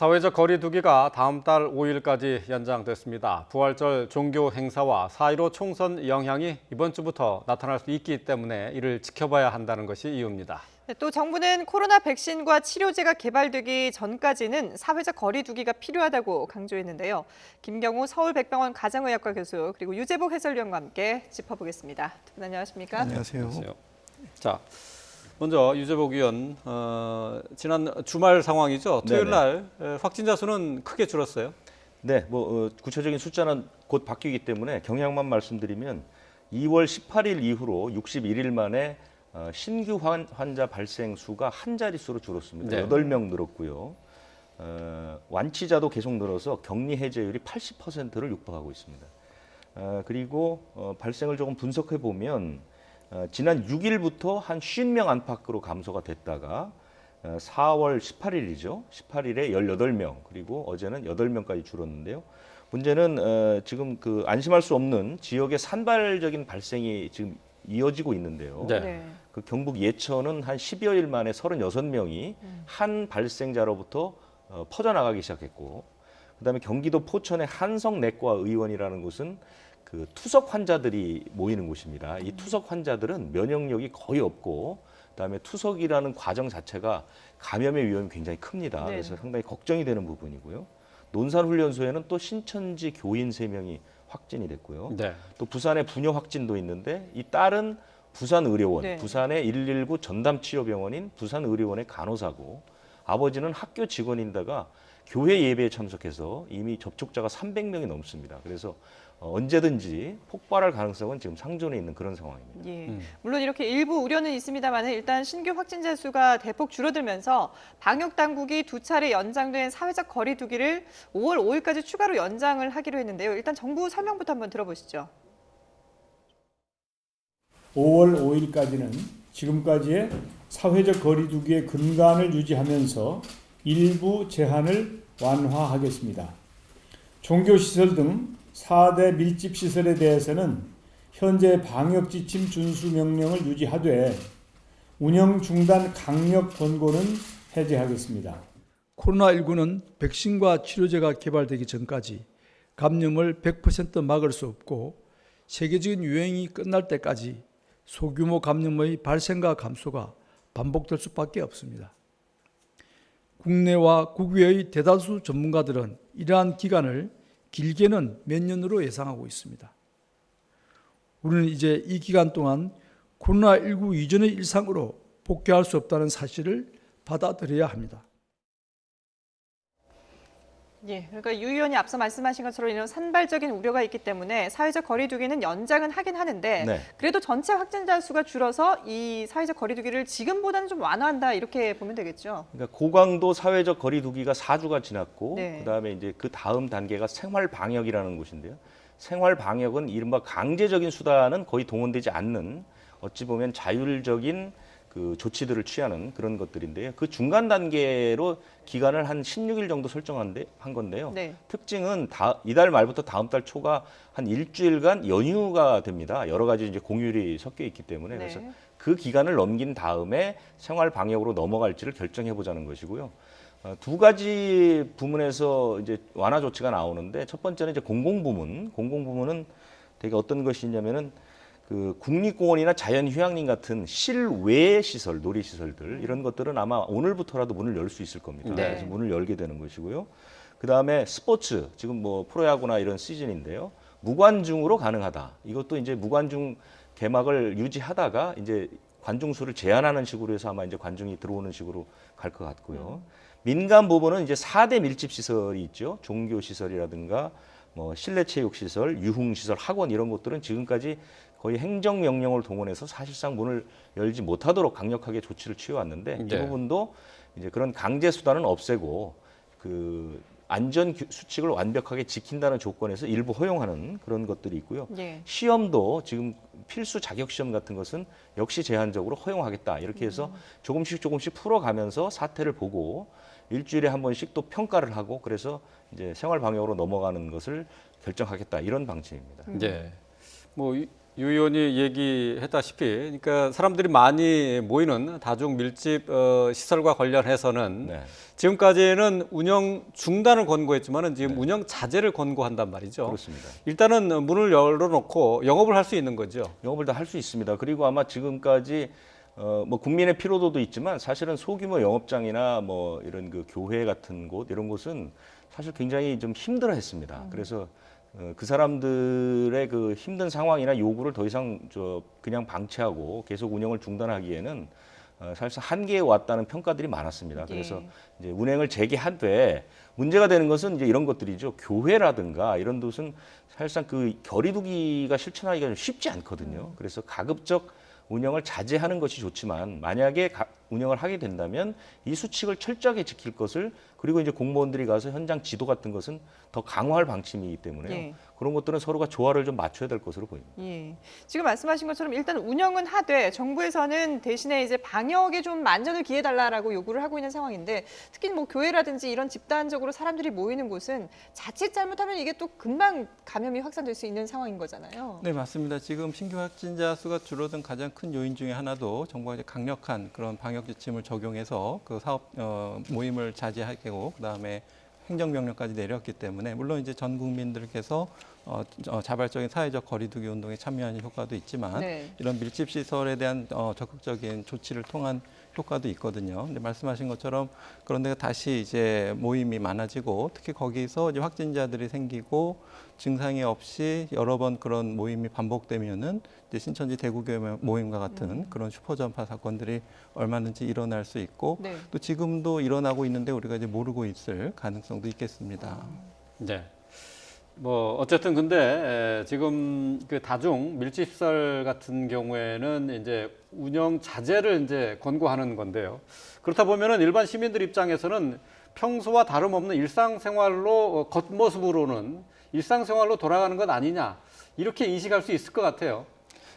사회적 거리 두기가 다음 달 5일까지 연장됐습니다. 부활절 종교 행사와 4.15 총선 영향이 이번 주부터 나타날 수 있기 때문에 이를 지켜봐야 한다는 것이 이유입니다. 또 정부는 코로나 백신과 치료제가 개발되기 전까지는 사회적 거리 두기가 필요하다고 강조했는데요. 김경우 서울백병원 가정의학과 교수 그리고 유재복 해설위원과 함께 짚어보겠습니다. 두 분 안녕하십니까? 안녕하세요. 자, 먼저 유재복 위원, 지난 주말 상황이죠. 토요일 날 확진자 수는 크게 줄었어요. 네, 구체적인 숫자는 곧 바뀌기 때문에 경향만 말씀드리면 2월 18일 이후로 61일 만에 신규 환자 발생 수가 한 자릿수로 줄었습니다. 네. 8명 늘었고요. 완치자도 계속 늘어서 격리 해제율이 80%를 육박하고 있습니다. 그리고 발생을 조금 분석해 보면 지난 6일부터 한 50명 안팎으로 감소가 됐다가 4월 18일이죠. 18일에 18명, 그리고 어제는 8명까지 줄었는데요. 문제는 지금 그 안심할 수 없는 지역의 산발적인 발생이 지금 이어지고 있는데요. 네. 그 경북 예천은 한 10여일 만에 36명이 한 발생자로부터 퍼져나가기 시작했고, 그다음에 경기도 포천의 한성내과 의원이라는 곳은 그 투석 환자들이 모이는 곳입니다. 이 투석 환자들은 면역력이 거의 없고, 그다음에 투석이라는 과정 자체가 감염의 위험이 굉장히 큽니다. 네. 그래서 상당히 걱정이 되는 부분이고요. 논산훈련소에는 또 신천지 교인 3명이 확진이 됐고요. 네. 또 부산에 부녀 확진도 있는데 이 딸은 부산의료원, 네. 부산의 119 전담치료병원인 부산의료원의 간호사고, 아버지는 학교 직원인데가 교회 예배에 참석해서 이미 접촉자가 300명이 넘습니다. 그래서 언제든지 폭발할 가능성은 지금 상존해 있는 그런 상황입니다. 예. 물론 이렇게 일부 우려는 있습니다만 일단 신규 확진자 수가 대폭 줄어들면서 방역 당국이 2차례 연장된 사회적 거리 두기를 5월 5일까지 추가로 연장을 하기로 했는데요. 일단 정부 설명부터 한번 들어보시죠. 5월 5일까지는 지금까지의 사회적 거리 두기의 근간을 유지하면서 일부 제한을 완화하겠습니다. 종교시설 등 4대 밀집시설에 대해서는 현재 방역지침 준수 명령을 유지하되 운영 중단 강력 권고는 해제하겠습니다. 코로나19는 백신과 치료제가 개발되기 전까지 감염을 100% 막을 수 없고, 세계적인 유행이 끝날 때까지 소규모 감염의 발생과 감소가 반복될 수밖에 없습니다. 국내와 국외의 대다수 전문가들은 이러한 기간을 길게는 몇 년으로 예상하고 있습니다. 우리는 이제 이 기간 동안 코로나19 이전의 일상으로 복귀할 수 없다는 사실을 받아들여야 합니다. 예, 그러니까 유 의원이 앞서 말씀하신 것처럼 이런 산발적인 우려가 있기 때문에 사회적 거리 두기는 연장은 하긴 하는데 네. 그래도 전체 확진자 수가 줄어서 이 사회적 거리 두기를 지금보다는 좀 완화한다 이렇게 보면 되겠죠. 그러니까 고강도 사회적 거리 두기가 4주가 지났고, 네. 그다음에 이제 그 다음 단계가 생활 방역이라는 곳인데요. 생활 방역은 이른바 강제적인 수단은 거의 동원되지 않는, 어찌 보면 자율적인 그 조치들을 취하는 그런 것들인데요. 그 중간 단계로 기간을 한 16일 정도 설정한 건데요. 네. 특징은 이달 말부터 다음 달 초가 한 일주일간 연휴가 됩니다. 여러 가지 이제 공휴일이 섞여 있기 때문에. 네. 그래서 그 기간을 넘긴 다음에 생활 방역으로 넘어갈지를 결정해 보자는 것이고요. 두 가지 부문에서 이제 완화 조치가 나오는데, 첫 번째는 이제 공공부문은 되게 어떤 것이냐면은 그 국립공원이나 자연휴양림 같은 실외 시설, 놀이시설들 이런 것들은 아마 오늘부터라도 문을 열 수 있을 겁니다. 네. 그래서 문을 열게 되는 것이고요. 그 다음에 스포츠, 지금 뭐 프로야구나 이런 시즌인데요. 무관중으로 가능하다. 이것도 이제 무관중 개막을 유지하다가 이제 관중 수를 제한하는 식으로 해서 아마 이제 관중이 들어오는 식으로 갈 것 같고요. 민간 부분은 이제 4대 밀집 시설이 있죠. 종교 시설이라든가 뭐 실내 체육 시설, 유흥 시설, 학원 이런 것들은 지금까지 거의 행정명령을 동원해서 사실상 문을 열지 못하도록 강력하게 조치를 취해왔는데, 네. 이 부분도 이제 그런 강제 수단은 없애고 그 안전 수칙을 완벽하게 지킨다는 조건에서 일부 허용하는 그런 것들이 있고요. 예. 시험도 지금 필수 자격 시험 같은 것은 역시 제한적으로 허용하겠다. 이렇게 해서 조금씩 풀어가면서 사태를 보고 일주일에 한 번씩 또 평가를 하고, 그래서 이제 생활 방역으로 넘어가는 것을 결정하겠다, 이런 방침입니다. 네. 뭐 유 의원이 얘기했다시피, 그러니까 사람들이 많이 모이는 다중 밀집 시설과 관련해서는 네. 지금까지는 운영 중단을 권고했지만은 지금 운영 자제를 권고한단 말이죠. 그렇습니다. 일단은 문을 열어놓고 영업을 할 수 있는 거죠. 영업을 다 할 수 있습니다. 그리고 아마 지금까지 뭐 국민의 피로도도 있지만 사실은 소규모 영업장이나 뭐 이런 그 교회 같은 곳 이런 곳은 사실 굉장히 좀 힘들어했습니다. 그래서 그 사람들의 그 힘든 상황이나 요구를 더 이상 그냥 방치하고 계속 운영을 중단하기에는 사실상 한계에 왔다는 평가들이 많았습니다. 그래서 이제 운행을 재개하되 문제가 되는 것은 이제 이런 것들이죠. 교회라든가 이런 곳은 사실상 그 거리두기가 실천하기가 좀 쉽지 않거든요. 그래서 가급적 운영을 자제하는 것이 좋지만 만약에 운영을 하게 된다면 이 수칙을 철저하게 지킬 것을 그리고 이제 공무원들이 가서 현장 지도 같은 것은 더 강화할 방침이기 때문에요. 예. 그런 것들은 서로가 조화를 좀 맞춰야 될 것으로 보입니다. 예. 지금 말씀하신 것처럼 일단 운영은 하되 정부에서는 대신에 이제 방역에 좀 만전을 기해달라라고 요구를 하고 있는 상황인데 특히 뭐 교회라든지 이런 집단적으로 사람들이 모이는 곳은 자칫 잘못하면 이게 또 금방 감염이 확산될 수 있는 상황인 거잖아요. 네, 맞습니다. 지금 신규 확진자 수가 줄어든 가장 큰 요인 중에 하나도 정부가 이제 강력한 그런 방역 지침을 적용해서 그 사업 모임을 자제하고 그다음에 행정명령까지 내렸기 때문에 물론 이제 전 국민들께서 자발적인 사회적 거리두기 운동에 참여하는 효과도 있지만 네. 이런 밀집 시설에 대한 적극적인 조치를 통한 효과도 있거든요. 근데 말씀하신 것처럼 그런데 다시 이제 모임이 많아지고 특히 거기서 이제 확진자들이 생기고 증상이 없이 여러 번 그런 모임이 반복되면은 이제 신천지 대구교회 모임과 같은 그런 슈퍼전파 사건들이 얼마든지 일어날 수 있고 네. 또 지금도 일어나고 있는데 우리가 이제 모르고 있을 가능성도 있겠습니다. 네. 뭐 어쨌든 근데 지금 그 다중 밀집시설 같은 경우에는 이제 운영 자제를 이제 권고하는 건데요. 그렇다 보면은 일반 시민들 입장에서는 평소와 다름없는 일상생활로 겉모습으로는 일상생활로 돌아가는 것 아니냐 이렇게 인식할 수 있을 것 같아요.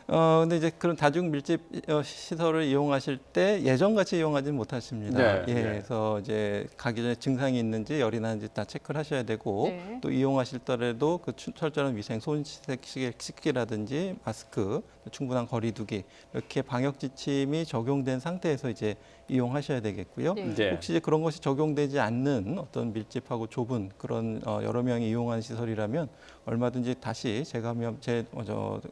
근데 이제 그런 다중 밀집 시설을 이용하실 때 예전같이 이용하지는 못하십니다. 네, 예, 네. 그래서 이제 가기 전에 증상이 있는지 열이 나는지 다 체크를 하셔야 되고 네. 또 이용하실 때라도 그 철저한 위생, 손 씻기라든지 마스크, 충분한 거리두기 이렇게 방역 지침이 적용된 상태에서 이제 이용하셔야 되겠고요. 네. 네. 혹시 이제 그런 것이 적용되지 않는 어떤 밀집하고 좁은 그런 여러 명이 이용한 시설이라면 얼마든지 다시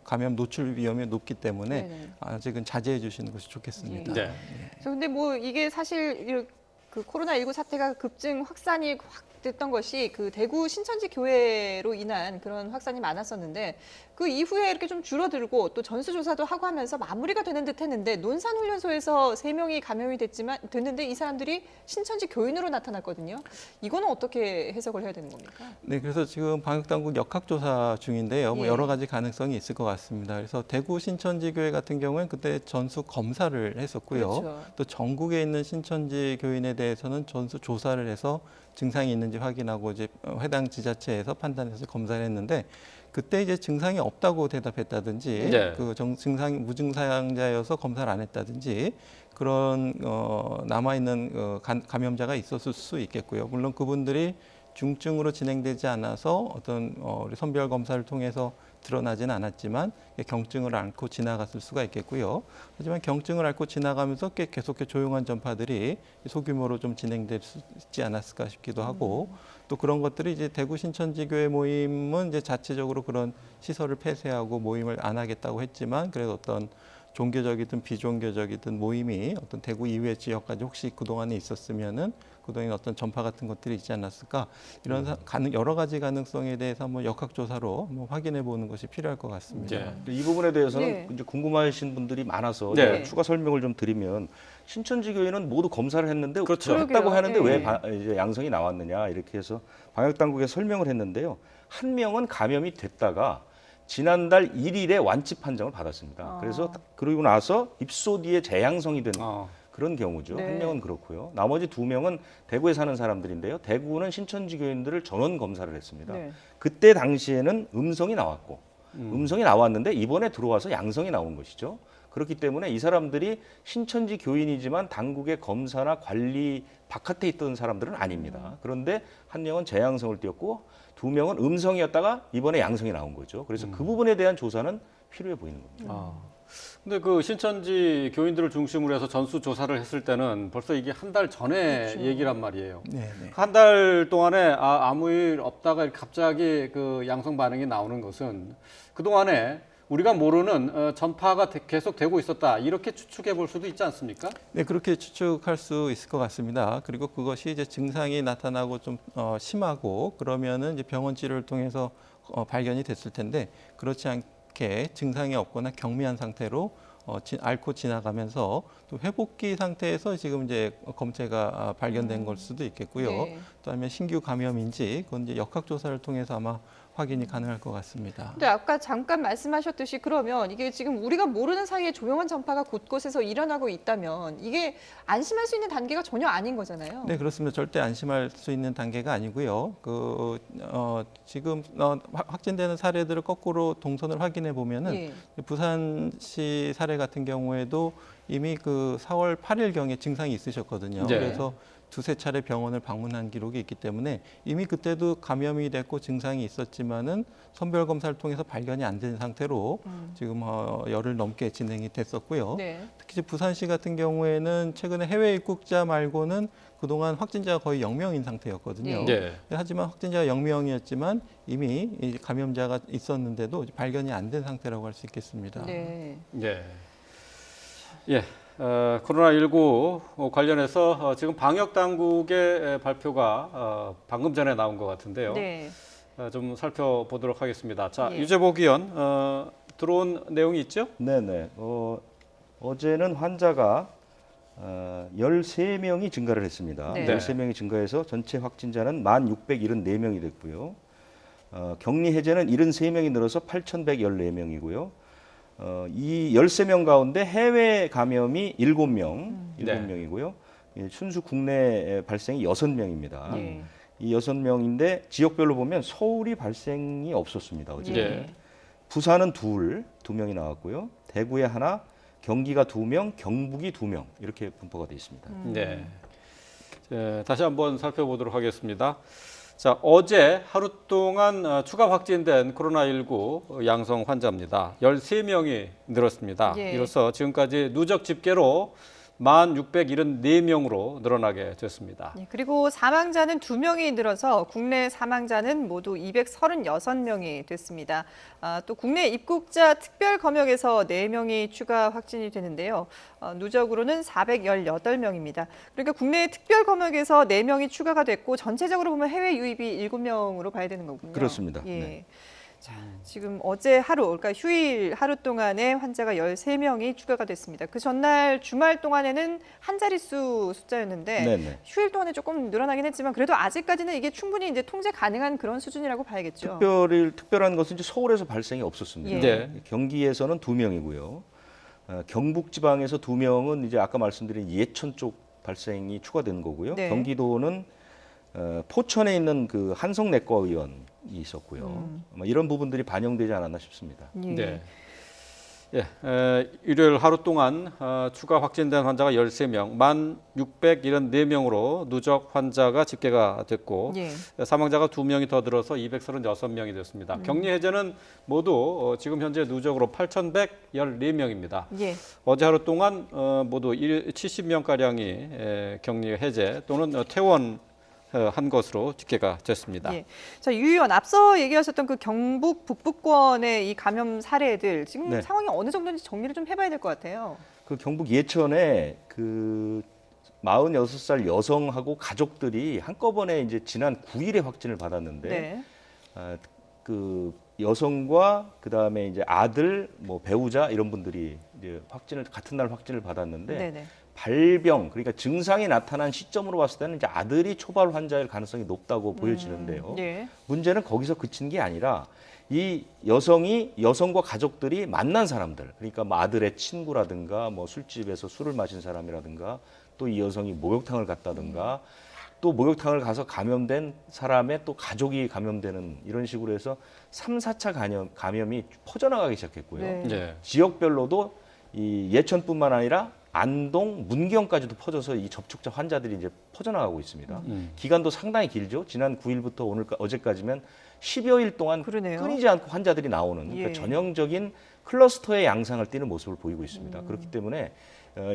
감염 노출 위험이 높기 때문에 네네. 아직은 자제해 주시는 것이 좋겠습니다. 네. 그래서 근데 뭐 이게 사실 그 코로나19 사태가 급증 확산이 확 됐던 것이 그 대구 신천지 교회로 인한 그런 확산이 많았었는데 그 이후에 이렇게 좀 줄어들고 또 전수조사도 하고 하면서 마무리가 되는 듯 했는데 논산훈련소에서 3명이 감염이 됐는데 이 사람들이 신천지 교인으로 나타났거든요. 이거는 어떻게 해석을 해야 되는 겁니까? 네, 그래서 지금 방역당국 역학조사 중인데요. 뭐 예. 여러 가지 가능성이 있을 것 같습니다. 그래서 대구 신천지교회 같은 경우는 그때 전수 검사를 했었고요. 그렇죠. 또 전국에 있는 신천지 교인에 대해서는 전수 조사를 해서 증상이 있는지 확인하고 이제 해당 지자체에서 판단해서 검사를 했는데 그때 이제 증상이 없다고 대답했다든지 네. 그 증상 무증상자여서 검사를 안 했다든지 그런 남아 있는 감염자가 있었을 수 있겠고요. 물론 그분들이 중증으로 진행되지 않아서 어떤 우리 선별 검사를 통해서 드러나지는 않았지만 경증을 앓고 지나갔을 수가 있겠고요. 하지만 경증을 앓고 지나가면서 계속해서 조용한 전파들이 소규모로 좀 진행될 수 있지 않았을까 싶기도 하고 또 그런 것들이 이제 대구 신천지교회 모임은 이제 자체적으로 그런 시설을 폐쇄하고 모임을 안 하겠다고 했지만 그래도 어떤 종교적이든 비종교적이든 모임이 어떤 대구 이외의 지역까지 혹시 그동안에 있었으면은 그동안 어떤 전파 같은 것들이 있지 않았을까 이런 여러 가지 가능성에 대해서 한번 역학조사로 한번 확인해 보는 것이 필요할 것 같습니다. 네. 이 부분에 대해서는 네. 이제 궁금하신 분들이 많아서 네. 제가 추가 설명을 좀 드리면 신천지 교회는 모두 검사를 했는데 그렇죠. 했다고 그러게요. 하는데 네. 왜 이제 양성이 나왔느냐 이렇게 해서 방역 당국에 설명을 했는데요. 한 명은 감염이 됐다가 지난달 1일에 완치 판정을 받았습니다. 그래서 그러고 나서 입소 뒤에 재양성이 된 그런 경우죠. 네. 한 명은 그렇고요. 나머지 2명은 대구에 사는 사람들인데요. 대구는 신천지 교인들을 전원 검사를 했습니다. 네. 그때 당시에는 음성이 나왔고 음성이 나왔는데 이번에 들어와서 양성이 나온 것이죠. 그렇기 때문에 이 사람들이 신천지 교인이지만 당국의 검사나 관리 바깥에 있던 사람들은 아닙니다. 그런데 한 명은 재양성을 띄었고 2명은 음성이었다가 이번에 양성이 나온 거죠. 그래서 그 부분에 대한 조사는 필요해 보이는 겁니다. 아. 근데 그 신천지 교인들을 중심으로 해서 전수 조사를 했을 때는 벌써 이게 한 달 전에 그렇죠. 얘기란 말이에요. 네, 네. 한 달 동안에 아무 일 없다가 갑자기 그 양성 반응이 나오는 것은 그동안에 우리가 모르는 전파가 계속 되고 있었다. 이렇게 추측해 볼 수도 있지 않습니까? 네, 그렇게 추측할 수 있을 것 같습니다. 그리고 그것이 이제 증상이 나타나고 좀 심하고 그러면은 이제 병원 치료를 통해서 발견이 됐을 텐데 그렇지 않게 증상이 없거나 경미한 상태로 앓고 지나가면서 또 회복기 상태에서 지금 이제 검체가 발견된 걸 수도 있겠고요. 네. 그다음에 신규 감염인지 그건 이제 역학 조사를 통해서 아마 확인이 가능할 것 같습니다. 근데 아까 잠깐 말씀하셨듯이 그러면 이게 지금 우리가 모르는 사이에 조용한 전파가 곳곳에서 일어나고 있다면 이게 안심할 수 있는 단계가 전혀 아닌 거잖아요. 네, 그렇습니다. 절대 안심할 수 있는 단계가 아니고요. 지금 확진되는 사례들을 거꾸로 동선을 확인해 보면은 예. 부산시 사례 같은 경우에도 이미 그 4월 8일경에 증상이 있으셨거든요. 네. 그래서 두세 차례 병원을 방문한 기록이 있기 때문에 이미 그때도 감염이 됐고 증상이 있었지만은 선별 검사를 통해서 발견이 안 된 상태로 지금 열흘 넘게 진행이 됐었고요. 네. 특히 이제 부산시 같은 경우에는 최근에 해외 입국자 말고는 그동안 확진자가 거의 0명인 상태였거든요. 네. 하지만 확진자가 0명이었지만 이미 이 감염자가 있었는데도 발견이 안 된 상태라고 할 수 있겠습니다. 네. 예. 예. 코로나19 관련해서 지금 방역 당국의 발표가 방금 전에 나온 것 같은데요. 네. 좀 살펴보도록 하겠습니다. 자, 예. 유재복 의원 들어온 내용이 있죠? 네네. 어제는 환자가 13명이 증가를 했습니다. 네. 13명이 증가해서 전체 확진자는 1,674명이 됐고요. 격리 해제는 73명이 늘어서 8,114명이고요. 이 13명 가운데 해외 감염이 7명, 네. 7명이고요. 순수 국내 발생이 6명입니다. 예. 이 6명인데 지역별로 보면 서울이 발생이 없었습니다. 어제. 예. 부산은 2명이 나왔고요. 대구에 하나, 경기가 2명, 경북이 2명 이렇게 분포가 되어 있습니다. 네. 다시 한번 살펴보도록 하겠습니다. 자, 어제 하루 동안 추가 확진된 코로나19 양성 환자입니다. 13명이 늘었습니다. 예. 이로써 지금까지 누적 집계로 1,674명으로 늘어나게 됐습니다. 예, 그리고 사망자는 2명이 늘어서 국내 사망자는 모두 236명이 됐습니다. 또 국내 입국자 특별 검역에서 4명이 추가 확진이 되는데요. 누적으로는 418명입니다. 그러니까 국내 특별 검역에서 4명이 추가가 됐고 전체적으로 보면 해외 유입이 7명으로 봐야 되는 거군요. 그렇습니다. 예. 네. 자, 지금 어제 하루, 그러니까 휴일 하루 동안에 환자가 13명이 추가가 됐습니다. 그 전날 주말 동안에는 한 자릿수 숫자였는데 네네. 휴일 동안에 조금 늘어나긴 했지만 그래도 아직까지는 이게 충분히 이제 통제 가능한 그런 수준이라고 봐야겠죠. 특별한 것은 이제 서울에서 발생이 없었습니다. 예. 네. 경기에서는 2명이고요. 경북 지방에서 2명은 이제 아까 말씀드린 예천 쪽 발생이 추가된 거고요. 네. 경기도는 포천에 있는 그 한성내과 의원이 있었고요. 아마 이런 부분들이 반영되지 않았나 싶습니다. 예. 네. 일요일 하루 동안 추가 확진된 환자가 13명, 1,674명으로 누적 환자가 집계가 됐고 예. 사망자가 2명이 더 늘어서 236명이 됐습니다. 격리 해제는 모두 지금 현재 누적으로 8,114명입니다. 예. 어제 하루 동안 모두 70명가량이 격리 해제 또는 퇴원 한 것으로 집계가 됐습니다. 예. 자, 유 의원 앞서 얘기하셨던 그 경북 북부권의 이 감염 사례들 지금 네. 상황이 어느 정도인지 정리를 좀 해봐야 될 것 같아요. 그 경북 예천에 그 46살 여성하고 가족들이 한꺼번에 이제 지난 9일에 확진을 받았는데 네. 그 여성과 그 다음에 이제 아들, 뭐 배우자 이런 분들이 이제 같은 날 확진을 받았는데 네네. 발병 그러니까 증상이 나타난 시점으로 봤을 때는 이제 아들이 초발 환자일 가능성이 높다고 보여지는데요. 예. 문제는 거기서 그친 게 아니라 이 여성과 가족들이 만난 사람들 그러니까 뭐 아들의 친구라든가 뭐 술집에서 술을 마신 사람이라든가 또 이 여성이 목욕탕을 갔다든가 또 목욕탕을 가서 감염된 사람의 또 가족이 감염되는 이런 식으로 해서 3, 4차 감염이 퍼져나가기 시작했고요. 네. 네. 지역별로도 이 예천뿐만 아니라 안동, 문경까지도 퍼져서 이 접촉자 환자들이 이제 퍼져나가고 있습니다. 기간도 상당히 길죠. 지난 9일부터 오늘 어제까지면 10여일 동안 그러네요. 끊이지 않고 환자들이 나오는 그러니까 예. 전형적인 클러스터의 양상을 띠는 모습을 보이고 있습니다. 그렇기 때문에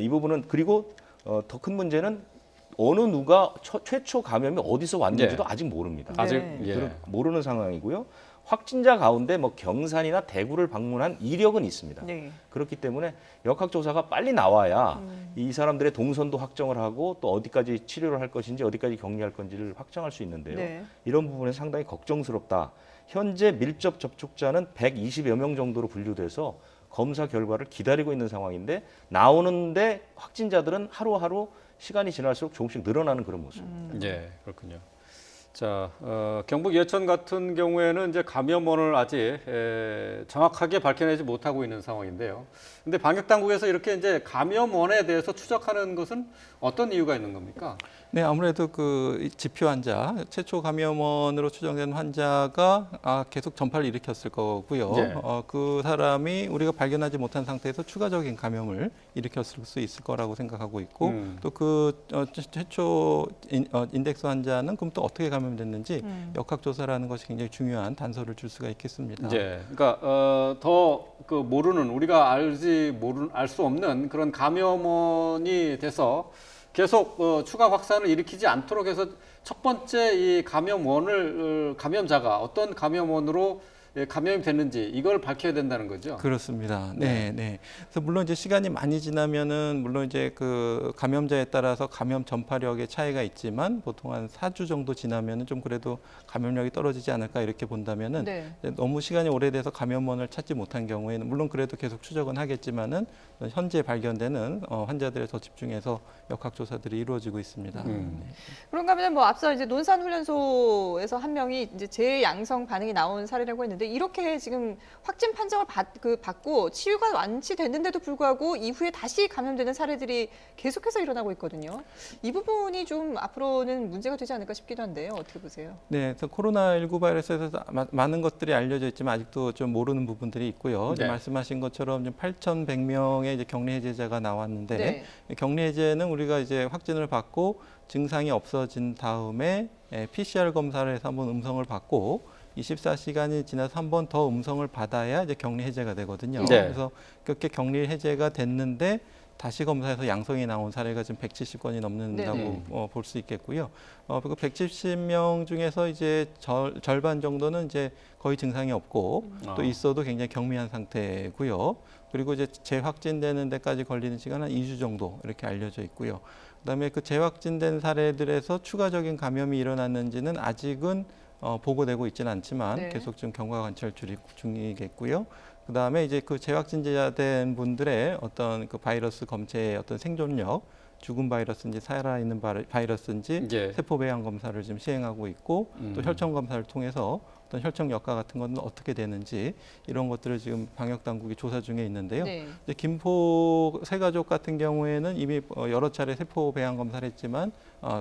이 부분은 그리고 더 큰 문제는 어느 누가 최초 감염이 어디서 왔는지도 아직 모릅니다. 네. 아직 예. 모르는 상황이고요. 확진자 가운데 뭐 경산이나 대구를 방문한 이력은 있습니다. 네. 그렇기 때문에 역학조사가 빨리 나와야 이 사람들의 동선도 확정을 하고 또 어디까지 치료를 할 것인지 어디까지 격리할 건지를 확정할 수 있는데요. 네. 이런 부분에 상당히 걱정스럽다. 현재 밀접 접촉자는 120여 명 정도로 분류돼서 검사 결과를 기다리고 있는 상황인데 나오는데 확진자들은 하루하루 시간이 지날수록 조금씩 늘어나는 그런 모습입니다. 예, 그렇군요. 자, 경북 예천 같은 경우에는 이제 감염원을 아직 정확하게 밝혀내지 못하고 있는 상황인데요. 근데 방역 당국에서 이렇게 이제 감염원에 대해서 추적하는 것은 어떤 이유가 있는 겁니까? 네, 아무래도 그 지표 환자, 최초 감염원으로 추정된 환자가 계속 전파를 일으켰을 거고요. 네. 그 사람이 우리가 발견하지 못한 상태에서 추가적인 감염을 일으켰을 수 있을 거라고 생각하고 있고, 또 그 최초 인덱스 환자는 그럼 또 어떻게 감염됐는지 역학조사라는 것이 굉장히 중요한 단서를 줄 수가 있겠습니다. 예, 그러니까 더 그 모르는 우리가 알 수 없는 그런 감염원이 돼서 계속 추가 확산을 일으키지 않도록 해서 첫 번째 이 감염원을 감염자가 어떤 감염원으로 감염이 됐는지 이걸 밝혀야 된다는 거죠. 그렇습니다. 네, 네. 그래서 물론 이제 시간이 많이 지나면은 물론 이제 그 감염자에 따라서 감염 전파력의 차이가 있지만 보통 한 4주 정도 지나면은 좀 그래도 감염력이 떨어지지 않을까 이렇게 본다면은 네. 이제 너무 시간이 오래돼서 감염원을 찾지 못한 경우에는 물론 그래도 계속 추적은 하겠지만은 현재 발견되는 환자들에 더 집중해서 역학조사들이 이루어지고 있습니다. 네. 그런가 하면 뭐 앞서 이제 논산훈련소에서 한 명이 이제 재양성 반응이 나온 사례라고 했는데 이렇게 지금 확진 판정을 받고 치유가 완치됐는데도 불구하고 이후에 다시 감염되는 사례들이 계속해서 일어나고 있거든요. 이 부분이 좀 앞으로는 문제가 되지 않을까 싶기도 한데요. 어떻게 보세요? 네, 그래서 코로나19 바이러스에서 많은 것들이 알려져 있지만 아직도 좀 모르는 부분들이 있고요. 이제 네. 말씀하신 것처럼 8,100명의 이제 격리 해제자가 나왔는데 네. 격리 해제는 우리가 이제 확진을 받고 증상이 없어진 다음에 PCR 검사를 해서 한번 음성을 받고 24시간이 지나서 한 번 더 음성을 받아야 이제 격리 해제가 되거든요. 네. 그래서 그렇게 격리 해제가 됐는데 다시 검사해서 양성이 나온 사례가 지금 170건이 넘는다고 볼 수 있겠고요. 그리고 170명 중에서 이제 절반 정도는 이제 거의 증상이 없고 또 있어도 굉장히 경미한 상태고요. 그리고 이제 재확진되는 데까지 걸리는 시간은 한 2주 정도 이렇게 알려져 있고요. 그다음에 그 재확진된 사례들에서 추가적인 감염이 일어났는지는 아직은 보고되고 있지는 않지만 네. 계속 좀 경과 관찰 중이겠고요. 그다음에 이제 그 재확진자된 분들의 어떤 그 바이러스 검체의 어떤 생존력, 죽은 바이러스인지 살아있는 바이러스인지 예. 세포 배양 검사를 지금 시행하고 있고 또 혈청 검사를 통해서 어떤 혈청 역과 같은 건 어떻게 되는지 이런 것들을 지금 방역 당국이 조사 중에 있는데요. 네. 이제 김포 세가족 같은 경우에는 이미 여러 차례 세포 배양 검사를 했지만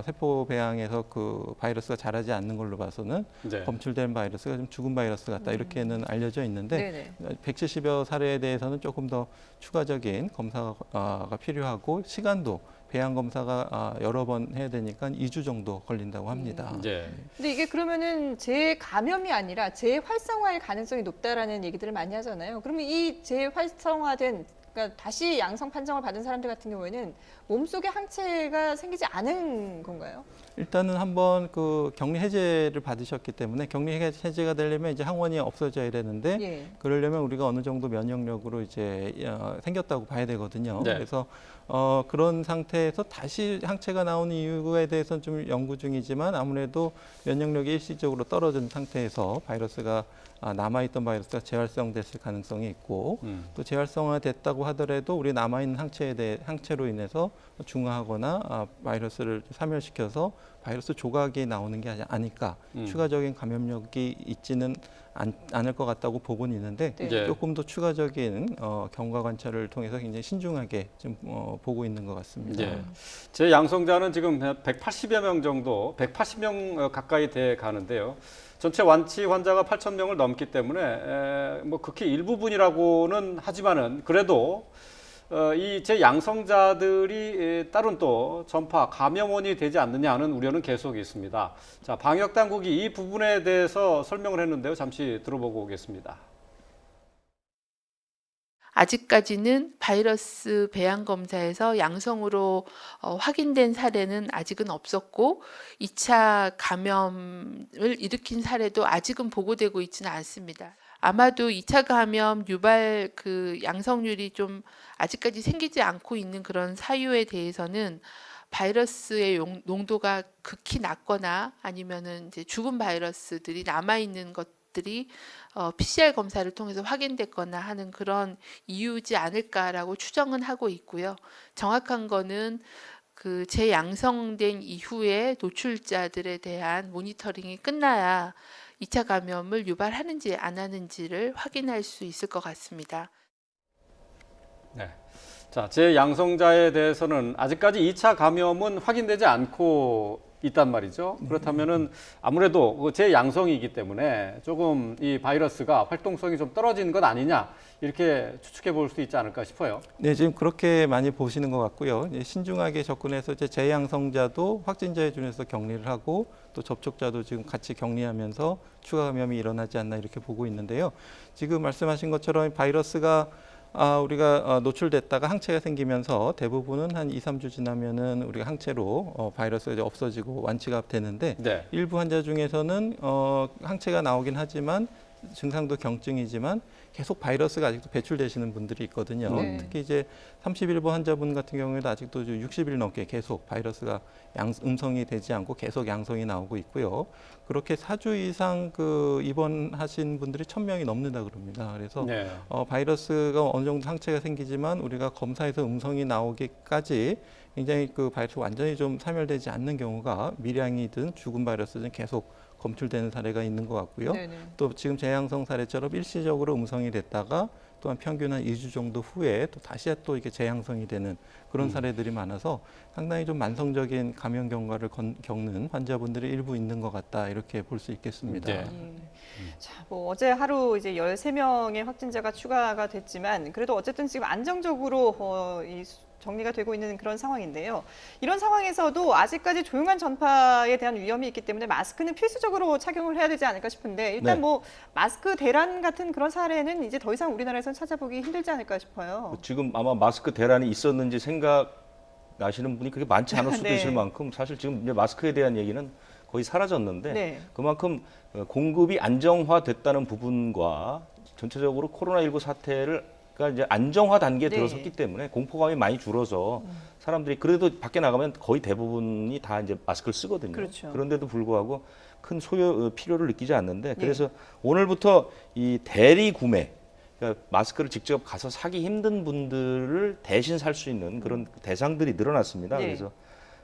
세포 배양에서 그 바이러스가 자라지 않는 걸로 봐서는 네. 검출된 바이러스가 좀 죽은 바이러스 같다 이렇게는 알려져 있는데 네네. 170여 사례에 대해서는 조금 더 추가적인 검사가 필요하고 시간도 배양 검사가 여러 번 해야 되니까 2주 정도 걸린다고 합니다. 예. 근데 이게 그러면은 재감염이 아니라 재활성화일 가능성이 높다라는 얘기들을 많이 하잖아요. 그러면 이 재활성화된 그러니까 다시 양성 판정을 받은 사람들 같은 경우에는 몸속에 항체가 생기지 않은 건가요? 일단은 한번 그 격리 해제를 받으셨기 때문에 격리 해제가 되려면 이제 항원이 없어져야 되는데 예. 그러려면 우리가 어느 정도 면역력으로 이제 생겼다고 봐야 되거든요. 네. 그래서 그런 상태에서 다시 항체가 나오는 이유에 대해서는 좀 연구 중이지만 아무래도 면역력이 일시적으로 떨어진 상태에서 바이러스가 남아있던 바이러스가 재활성됐을 가능성이 있고 또 재활성화됐다고 하더라도 우리 남아있는 항체로 인해서 중화하거나 바이러스를 사멸시켜서 바이러스 조각이 나오는 게 아닐까 추가적인 감염력이 있지는 않을 것 같다고 보고는 있는데 네. 조금 더 추가적인 경과 관찰을 통해서 굉장히 신중하게 좀 보고 있는 것 같습니다. 예. 제 양성자는 지금 180여 명 정도, 180명 가까이 돼 가는데요. 전체 완치 환자가 8,000명을 넘기 때문에 뭐 극히 일부분이라고는 하지만은 그래도 이 재양성자들이 따른 또 전파 감염원이 되지 않느냐 하는 우려는 계속 있습니다. 자, 방역 당국이 이 부분에 대해서 설명을 했는데요. 잠시 들어보고 오겠습니다. 아직까지는 바이러스 배양 검사에서 양성으로 확인된 사례는 아직은 없었고 2차 감염을 일으킨 사례도 아직은 보고되고 있지는 않습니다. 아마도 2차 감염 유발 그 양성률이 좀 아직까지 생기지 않고 있는 그런 사유에 대해서는 바이러스의 농도가 극히 낮거나 아니면은 이제 죽은 바이러스들이 남아 있는 것들이 PCR 검사를 통해서 확인됐거나 하는 그런 이유지 않을까라고 추정은 하고 있고요. 정확한 거는 그 재양성된 이후에 노출자들에 대한 모니터링이 끝나야 2차 감염을 유발하는지 안 하는지를 확인할 수 있을 것 같습니다. 네. 자, 재양성자에 대해서는 아직까지 2차 감염은 확인되지 않고 있단 말이죠. 그렇다면은 아무래도 재양성이기 때문에 조금 이 바이러스가 활동성이 좀 떨어지는 것 아니냐 이렇게 추측해 볼 수 있지 않을까 싶어요. 네, 지금 그렇게 많이 보시는 것 같고요. 이제 신중하게 접근해서 이제 재양성자도 확진자에 준해서 격리를 하고 또 접촉자도 지금 같이 격리하면서 추가 감염이 일어나지 않나 이렇게 보고 있는데요. 지금 말씀하신 것처럼 바이러스가 우리가 노출됐다가 항체가 생기면서 대부분은 한 2, 3주 지나면은 우리가 항체로 바이러스가 이제 없어지고 완치가 되는데 네. 일부 환자 중에서는 항체가 나오긴 하지만 증상도 경증이지만 계속 바이러스가 아직도 배출되시는 분들이 있거든요. 네. 특히 이제 31번 환자분 같은 경우에도 아직도 60일 넘게 계속 바이러스가 음성이 되지 않고 계속 양성이 나오고 있고요. 그렇게 4주 이상 그 입원하신 분들이 1,000명이 넘는다 그럽니다. 그래서 네. 바이러스가 어느 정도 상체가 생기지만 우리가 검사에서 음성이 나오기까지 굉장히 그 바이러스 완전히 좀 사멸되지 않는 경우가 미량이든 죽은 바이러스든 계속 검출되는 사례가 있는 것 같고요. 네네. 또 지금 재양성 사례처럼 일시적으로 음성이 됐다가 또한 평균 한 2주 정도 후에 또 다시 또 이게 재양성이 되는 그런 사례들이 많아서 상당히 좀 만성적인 감염 경과를 겪는 환자분들이 일부 있는 것 같다 이렇게 볼 수 있겠습니다. 네. 자, 뭐 어제 하루 이제 13명의 확진자가 추가가 됐지만 그래도 어쨌든 지금 안정적으로 정리가 되고 있는 그런 상황인데요. 이런 상황에서도 아직까지 조용한 전파에 대한 위험이 있기 때문에 마스크는 필수적으로 착용을 해야 되지 않을까 싶은데 일단 네. 뭐 마스크 대란 같은 그런 사례는 이제 더 이상 우리나라에서는 찾아보기 힘들지 않을까 싶어요. 지금 아마 마스크 대란이 있었는지 생각나시는 분이 그렇게 많지 않을 수도 네. 있을 만큼 사실 지금 이제 마스크에 대한 얘기는 거의 사라졌는데 네. 그만큼 공급이 안정화됐다는 부분과 전체적으로 코로나19 사태를 이제 안정화 단계에 네. 들어섰기 때문에 공포감이 많이 줄어서 사람들이 그래도 밖에 나가면 거의 대부분이 다 이제 마스크를 쓰거든요. 그렇죠. 그런데도 불구하고 큰 필요를 느끼지 않는데 그래서 오늘부터 이 대리 구매 그러니까 마스크를 직접 가서 사기 힘든 분들을 대신 살 수 있는 그런 대상들이 늘어났습니다. 네. 그래서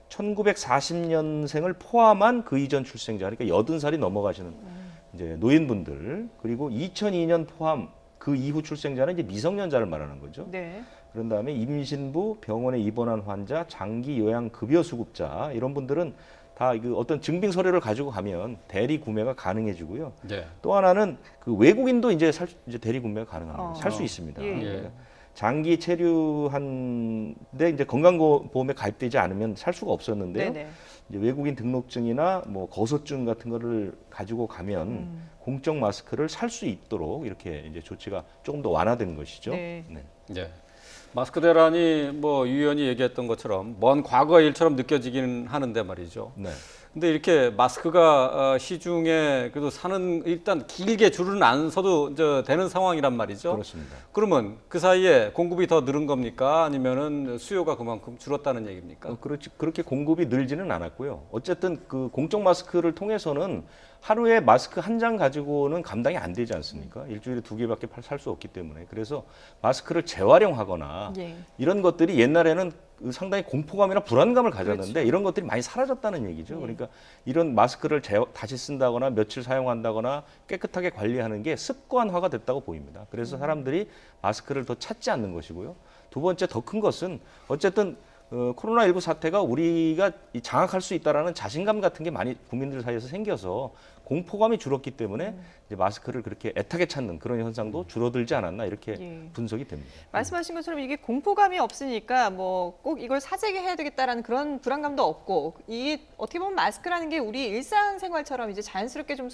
1940년생을 포함한 그 이전 출생자, 그러니까 80살이 넘어가시는 이제 노인분들, 그리고 2002년 포함 그 이후 출생자는 이제 미성년자를 말하는 거죠. 네. 그런 다음에 임신부, 병원에 입원한 환자, 장기 요양 급여 수급자 이런 분들은 다 그 어떤 증빙 서류를 가지고 가면 대리 구매가 가능해지고요. 네. 또 하나는 그 외국인도 이제 이제 대리 구매가 가능합니다. 살 수 어. 있습니다. 예. 그러니까 장기 체류한데 이제 건강보험에 가입되지 않으면 살 수가 없었는데요. 네네. 이제 외국인 등록증이나 뭐 거소증 같은 거를 가지고 가면 공적 마스크를 살 수 있도록 이렇게 이제 조치가 조금 더 완화된 것이죠. 네. 네. 마스크 대란이 뭐 유 의원이 얘기했던 것처럼 먼 과거의 일처럼 느껴지기는 하는데 말이죠. 네. 근데 이렇게 마스크가 시중에 그래도 일단 길게 줄은 안 서도 되는 상황이란 말이죠. 그렇습니다. 그러면 그 사이에 공급이 더 늘은 겁니까? 아니면은 수요가 그만큼 줄었다는 얘기입니까? 그렇지 그렇게 공급이 늘지는 않았고요. 어쨌든 그 공적 마스크를 통해서는 하루에 마스크 한 장 가지고는 감당이 안 되지 않습니까? 일주일에 2개밖에 살 수 없기 때문에 그래서 마스크를 재활용하거나 예. 이런 것들이 옛날에는 상당히 공포감이나 불안감을 가졌는데 그렇죠. 이런 것들이 많이 사라졌다는 얘기죠. 그러니까 이런 마스크를 다시 쓴다거나 며칠 사용한다거나 깨끗하게 관리하는 게 습관화가 됐다고 보입니다. 그래서 사람들이 마스크를 더 찾지 않는 것이고요. 두 번째 더 큰 것은 어쨌든 코로나19 사태가 우리가 장악할 수 있다라는 자신감 같은 게 많이 국민들 사이에서 생겨서 공포감이 줄었기 때문에 이제 마스크를 그렇게 애타게 찾는 그런 현상도 줄어들지 않았나 이렇게 예. 분석이 됩니다. 말씀하신 것처럼 이게 공포감이 없으니까 뭐 꼭 이걸 사재기 해야 되겠다라는 그런 불안감도 없고 이게 어떻게 보면 마스크라는 게 우리 일상생활처럼 이제 자연스럽게 좀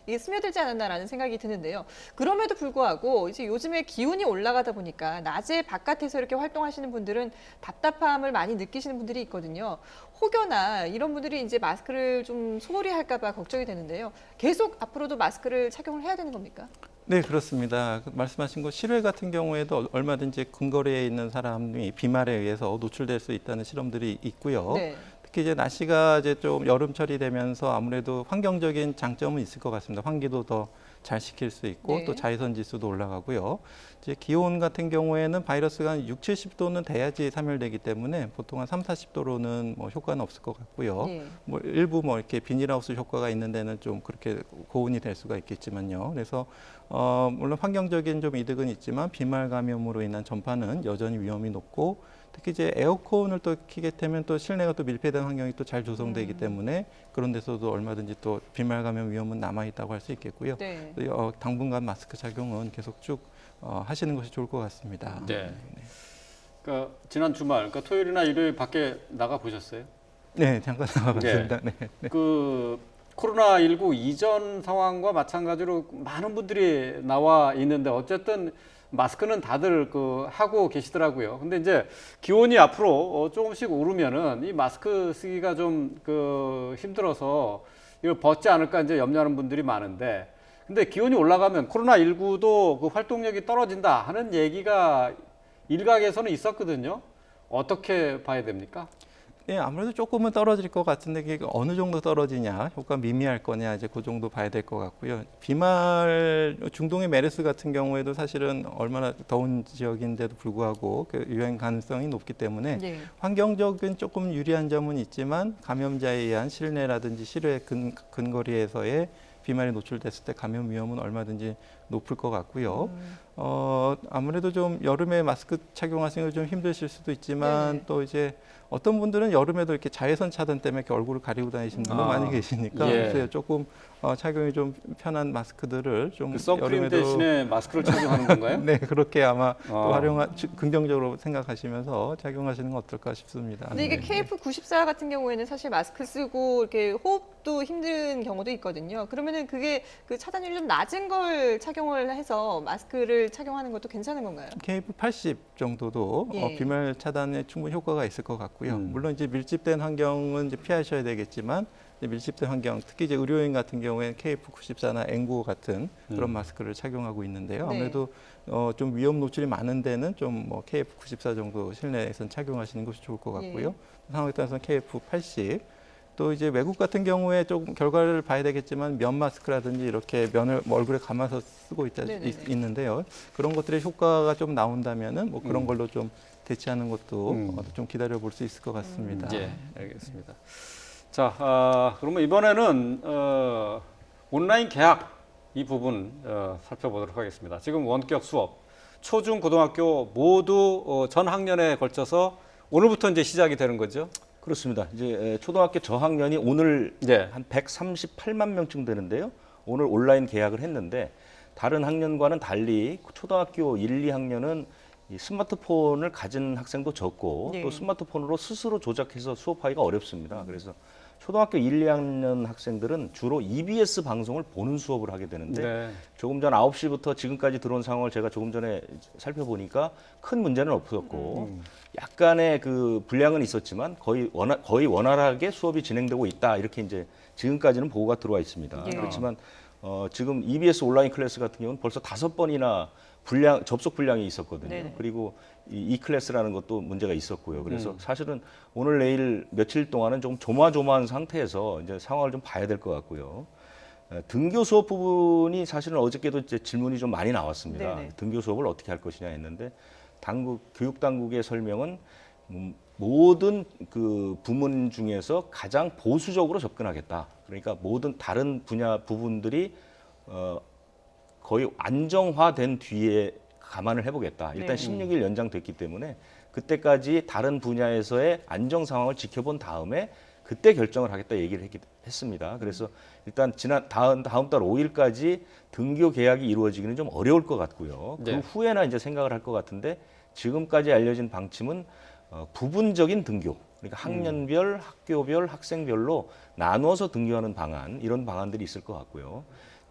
이게 스며들지 않았나라는 생각이 드는데요. 그럼에도 불구하고 이제 요즘에 기온이 올라가다 보니까 낮에 바깥에서 이렇게 활동하시는 분들은 답답함을 많이 느끼시는 분들이 있거든요. 혹여나 이런 분들이 이제 마스크를 좀 소홀히 할까 봐 걱정이 되는데요. 계속 앞으로도 마스크를 착용을 해야 되는 겁니까? 네, 그렇습니다. 말씀하신 거 실외 같은 경우에도 얼마든지 근거리에 있는 사람이 비말에 의해서 노출될 수 있다는 실험들이 있고요. 네. 특히 이제 날씨가 이제 좀 여름철이 되면서 아무래도 환경적인 장점은 있을 것 같습니다. 환기도 더 잘 시킬 수 있고 네. 또 자외선 지수도 올라가고요. 이제 기온 같은 경우에는 바이러스가 한 6, 70도는 돼야지 사멸되기 때문에 보통 한 3, 40도로는 뭐 효과는 없을 것 같고요. 네. 뭐 일부 뭐 이렇게 비닐하우스 효과가 있는 데는 좀 그렇게 고온이 될 수가 있겠지만요. 그래서 물론 환경적인 좀 이득은 있지만 비말 감염으로 인한 전파는 여전히 위험이 높고 특히 이제 에어컨을 또 켜게 되면 또 실내가 또 밀폐된 환경이 또 잘 조성되기 때문에 그런 데서도 얼마든지 또 비말 감염 위험은 남아 있다고 할 수 있겠고요. 네. 당분간 마스크 착용은 계속 쭉 하시는 것이 좋을 것 같습니다. 네. 그러니까 지난 주말, 그러니까 토요일이나 일요일 밖에 나가 보셨어요? 네, 잠깐 나와봤습니다. 네. 그 코로나19 이전 상황과 마찬가지로 많은 분들이 나와 있는데 어쨌든 마스크는 다들 하고 계시더라고요. 근데 이제 기온이 앞으로 조금씩 오르면은 이 마스크 쓰기가 좀 힘들어서 이걸 벗지 않을까 이제 염려하는 분들이 많은데, 근데 기온이 올라가면 코로나19도 그 활동력이 떨어진다 하는 얘기가 일각에서는 있었거든요. 어떻게 봐야 됩니까? 예, 아무래도 조금은 떨어질 것 같은데 그게 어느 정도 떨어지냐, 효과 미미할 거냐 이제 그 정도 봐야 될 것 같고요. 비말 중동의 메르스 같은 경우에도 사실은 얼마나 더운 지역인데도 불구하고 그 유행 가능성이 높기 때문에 네. 환경적인 조금 유리한 점은 있지만 감염자에 의한 실내라든지 실외 근거리에서의 비말에 노출됐을 때 감염 위험은 얼마든지 높을 것 같고요. 아무래도 좀 여름에 마스크 착용하시는 게 좀 힘드실 수도 있지만 네네. 또 이제 어떤 분들은 여름에도 이렇게 자외선 차단 때문에 이렇게 얼굴을 가리고 다니시는 분도 많이 계시니까 예. 그래서 조금 착용이 좀 편한 마스크들을 좀 그 선크림 대신에 마스크를 착용하는 건가요? 네, 그렇게 아마 또 긍정적으로 생각하시면서 착용하시는 건 어떨까 싶습니다. 근데 이게 네. KF94 같은 경우에는 사실 마스크 쓰고 이렇게 호흡도 힘든 경우도 있거든요. 그러면은 그게 그 차단율이 좀 낮은 걸 착용을 해서 마스크를 착용하는 것도 괜찮은 건가요? KF80 정도도 예. 비말 차단에 충분히 효과가 있을 것 같고요. 물론 이제 밀집된 환경은 이제 피하셔야 되겠지만 이제 밀집된 환경, 특히 이제 의료인 같은 경우에는 KF94나 N95 같은 그런 마스크를 착용하고 있는데요. 네. 아무래도 좀 위험 노출이 많은 데는 좀 뭐 KF94 정도 실내에선 착용하시는 것이 좋을 것 같고요. 상황에 따라서는 KF80 또 이제 외국 같은 경우에 조금 결과를 봐야 되겠지만 면 마스크라든지 이렇게 면을 뭐 얼굴에 감아서 쓰고 있는데요. 그런 것들의 효과가 좀 나온다면은 뭐 그런 걸로 좀 대체하는 것도 좀 기다려 볼 수 있을 것 같습니다. 예, 알겠습니다. 자, 그러면 이번에는 온라인 개학 이 부분 살펴보도록 하겠습니다. 지금 원격 수업, 초중 고등학교 모두 전 학년에 걸쳐서 오늘부터 이제 시작이 되는 거죠? 그렇습니다. 이제 초등학교 저학년이 오늘 네. 한 138만 명쯤 되는데요. 오늘 온라인 개학을 했는데 다른 학년과는 달리 초등학교 1, 2학년은 이 스마트폰을 가진 학생도 적고 네. 또 스마트폰으로 스스로 조작해서 수업하기가 어렵습니다. 그래서 초등학교 1, 2학년 학생들은 주로 EBS 방송을 보는 수업을 하게 되는데 네. 조금 전 9시부터 지금까지 들어온 상황을 제가 조금 전에 살펴보니까 큰 문제는 없었고 약간의 그 불량은 있었지만 거의 원활하게 수업이 진행되고 있다. 이렇게 이제 지금까지는 보고가 들어와 있습니다. 예. 그렇지만 지금 EBS 온라인 클래스 같은 경우는 벌써 5번이나 접속 불량이 있었거든요. 네네. 그리고 이 클래스라는 것도 문제가 있었고요. 그래서 사실은 오늘 내일 며칠 동안은 좀 조마조마한 상태에서 이제 상황을 좀 봐야 될 것 같고요. 등교 수업 부분이 사실은 어저께도 이제 질문이 좀 많이 나왔습니다. 네네. 등교 수업을 어떻게 할 것이냐 했는데 교육 당국의 설명은 모든 그 부문 중에서 가장 보수적으로 접근하겠다. 그러니까 모든 다른 분야 부분들이 거의 안정화된 뒤에 감안을 해보겠다. 일단 네. 16일 연장됐기 때문에 그때까지 다른 분야에서의 안정 상황을 지켜본 다음에 그때 결정을 하겠다 얘기를 했습니다. 그래서 일단 다음 달 5일까지 등교 계약이 이루어지기는 좀 어려울 것 같고요. 그 네. 후에나 이제 생각을 할 것 같은데 지금까지 알려진 방침은 부분적인 등교, 그러니까 학년별, 학교별, 학생별로 나누어서 등교하는 방안, 이런 방안들이 있을 것 같고요.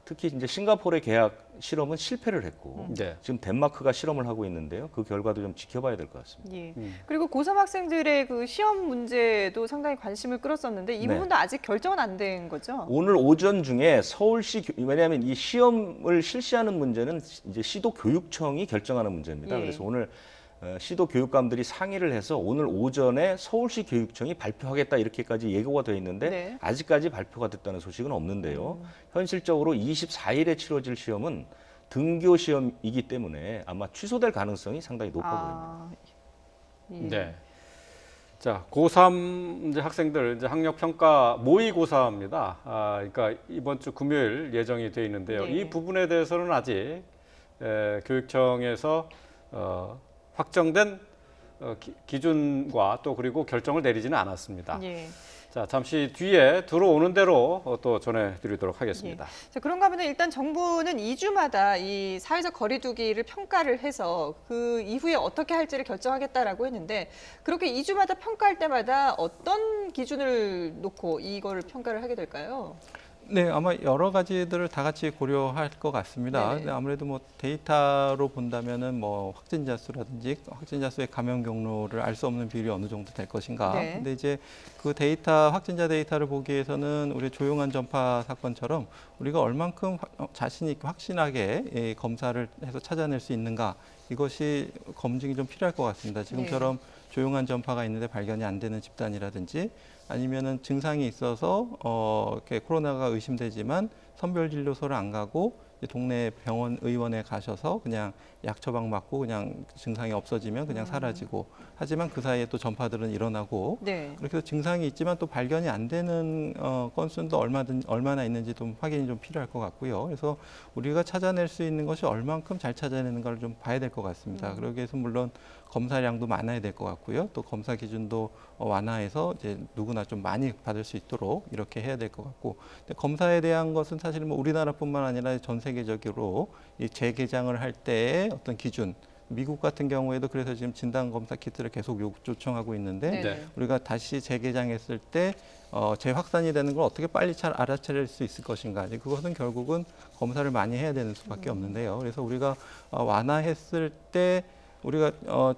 특히 이제 싱가포르의 계약 실험은 실패를 했고 네. 지금 덴마크가 실험을 하고 있는데요. 그 결과도 좀 지켜봐야 될 것 같습니다. 예. 그리고 고3 학생들의 그 시험 문제도 상당히 관심을 끌었었는데 이 네. 부분도 아직 결정은 안 된 거죠? 오늘 오전 중에 서울시 왜냐하면 이 시험을 실시하는 문제는 이제 시도 교육청이 결정하는 문제입니다. 예. 그래서 오늘 시도 교육감들이 상의를 해서 오늘 오전에 서울시 교육청이 발표하겠다 이렇게까지 예고가 돼 있는데 네. 아직까지 발표가 됐다는 소식은 없는데요. 현실적으로 24일에 치러질 시험은 등교 시험이기 때문에 아마 취소될 가능성이 상당히 높아 보입니다. 예. 네. 자, 고3 이제 학생들 이제 학력 평가 모의고사입니다. 그러니까 이번 주 금요일 예정이 돼 있는데요. 네. 이 부분에 대해서는 아직 교육청에서 확정된 기준과 또 그리고 결정을 내리지는 않았습니다. 예. 자, 잠시 뒤에 들어오는 대로 또 전해드리도록 하겠습니다. 자, 그런가 하면 일단 정부는 2주마다 이 사회적 거리두기를 평가를 해서 그 이후에 어떻게 할지를 결정하겠다라고 했는데 그렇게 2주마다 평가할 때마다 어떤 기준을 놓고 이거를 평가를 하게 될까요? 네, 아마 여러 가지들을 다 같이 고려할 것 같습니다. 네네. 근데 아무래도 뭐 데이터로 본다면은 뭐 확진자 수라든지 확진자 수의 감염 경로를 알 수 없는 비율이 어느 정도 될 것인가. 네. 근데 이제 그 확진자 데이터를 보기 위해서는 우리 조용한 전파 사건처럼 우리가 얼만큼 자신 있게 확신하게 검사를 해서 찾아낼 수 있는가. 이것이 검증이 좀 필요할 것 같습니다. 지금처럼 조용한 전파가 있는데 발견이 안 되는 집단이라든지 아니면은 증상이 있어서 이렇게 코로나가 의심되지만 선별진료소를 안 가고 동네 병원 의원에 가셔서 그냥 약 처방 맞고 그냥 증상이 없어지면 그냥 사라지고 하지만 그 사이에 또 전파들은 일어나고 네. 그렇게 해서 증상이 있지만 또 발견이 안 되는 건수도 얼마나 있는지 좀 확인이 좀 필요할 것 같고요. 그래서 우리가 찾아낼 수 있는 것이 얼만큼 잘 찾아내는가를 좀 봐야 될 것 같습니다. 그러기 위해서 물론 검사량도 많아야 될 것 같고요. 또 검사 기준도 완화해서 이제 누구나 좀 많이 받을 수 있도록 이렇게 해야 될 것 같고, 근데 검사에 대한 것은 사실 뭐 우리나라뿐만 아니라 전 세계적으로 이 재개장을 할 때의 어떤 기준. 미국 같은 경우에도 그래서 지금 진단검사 키트를 계속 요청하고 있는데 네. 우리가 다시 재개장했을 때 재확산이 되는 걸 어떻게 빨리 잘 알아차릴 수 있을 것인가. 이제 그것은 결국은 검사를 많이 해야 되는 수밖에 없는데요. 그래서 우리가 완화했을 때 우리가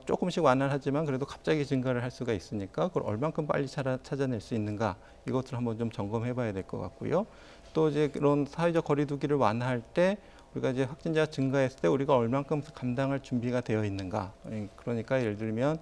조금씩 완화를 하지만 그래도 갑자기 증가를 할 수가 있으니까 그걸 얼만큼 빨리 찾아낼 수 있는가 이것을 한번 좀 점검해 봐야 될 것 같고요. 또 이제 그런 사회적 거리두기를 완화할 때 우리가 이제 확진자가 증가했을 때 우리가 얼만큼 감당할 준비가 되어 있는가. 그러니까 예를 들면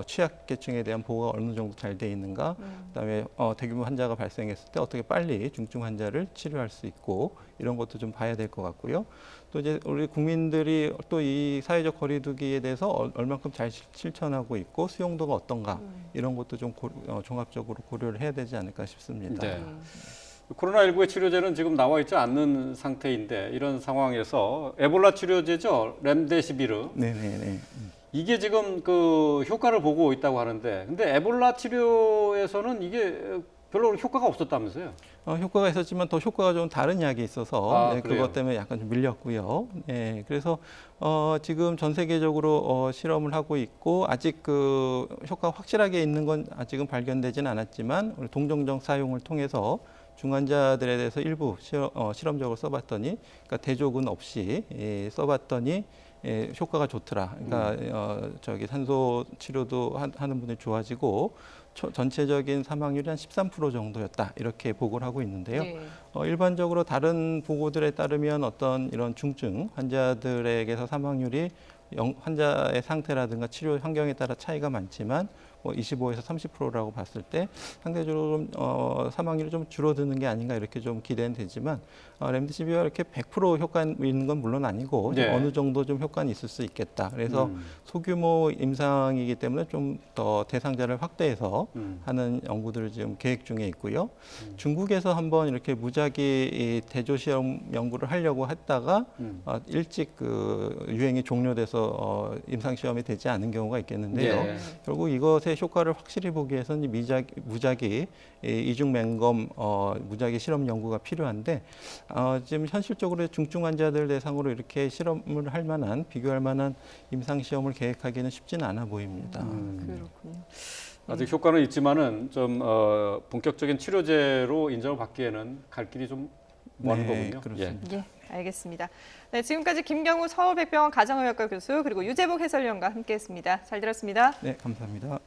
취약계층에 대한 보호가 어느 정도 잘 돼 있는가. 그다음에 대규모 환자가 발생했을 때 어떻게 빨리 중증 환자를 치료할 수 있고 이런 것도 좀 봐야 될 것 같고요. 또 이제 우리 국민들이 또 이 사회적 거리두기에 대해서 얼만큼 잘 실천하고 있고 수용도가 어떤가 이런 것도 좀 종합적으로 고려를 해야 되지 않을까 싶습니다. 네. 코로나19의 치료제는 지금 나와 있지 않는 상태인데 이런 상황에서 에볼라 치료제죠, 렘데시비르. 네네네. 이게 지금 그 효과를 보고 있다고 하는데, 근데 에볼라 치료에서는 이게 별로 효과가 없었다면서요? 효과가 있었지만 더 효과가 좀 다른 약이 있어서 그래요? 그것 때문에 약간 좀 밀렸고요. 네, 그래서 지금 전 세계적으로 실험을 하고 있고 아직 그 효과가 확실하게 있는 건 아직은 발견되지는 않았지만 우리 동정적 사용을 통해서 중환자들에 대해서 일부 실험적으로 써봤더니, 그러니까 대조군 없이 써봤더니 효과가 좋더라. 그러니까 저기 산소 치료도 하는 분이 좋아지고 전체적인 사망률이 한 13% 정도였다. 이렇게 보고를 하고 있는데요. 네. 일반적으로 다른 보고들에 따르면 어떤 이런 중증 환자들에게서 사망률이 환자의 상태라든가 치료 환경에 따라 차이가 많지만 25에서 30%라고 봤을 때 상대적으로 좀 사망률이 좀 줄어드는 게 아닌가 이렇게 좀 기대는 되지만 렘데시비르가 이렇게 100% 효과 있는 건 물론 아니고 네. 어느 정도 좀 효과는 있을 수 있겠다. 그래서 소규모 임상이기 때문에 좀 더 대상자를 확대해서 하는 연구들을 지금 계획 중에 있고요. 중국에서 한번 이렇게 무작위 대조 시험 연구를 하려고 했다가 일찍 그 유행이 종료돼서 임상 시험이 되지 않은 경우가 있겠는데요. 네. 결국 이것에 이제 효과를 확실히 보기 위해서는 무작위 이중 맹검 무작위 실험 연구가 필요한데 지금 현실적으로 중증 환자들 대상으로 이렇게 실험을 할 만한 비교할 만한 임상 시험을 계획하기는 쉽지는 않아 보입니다. 그렇군요. 아직 효과는 있지만은 좀 본격적인 치료제로 인정을 받기에는 갈 길이 좀 먼 거군요. 그렇습니다. 예, 알겠습니다. 네, 지금까지 김경우 서울백병원 가정의학과 교수 그리고 유재복 해설위원과 함께했습니다. 잘 들었습니다. 네, 감사합니다.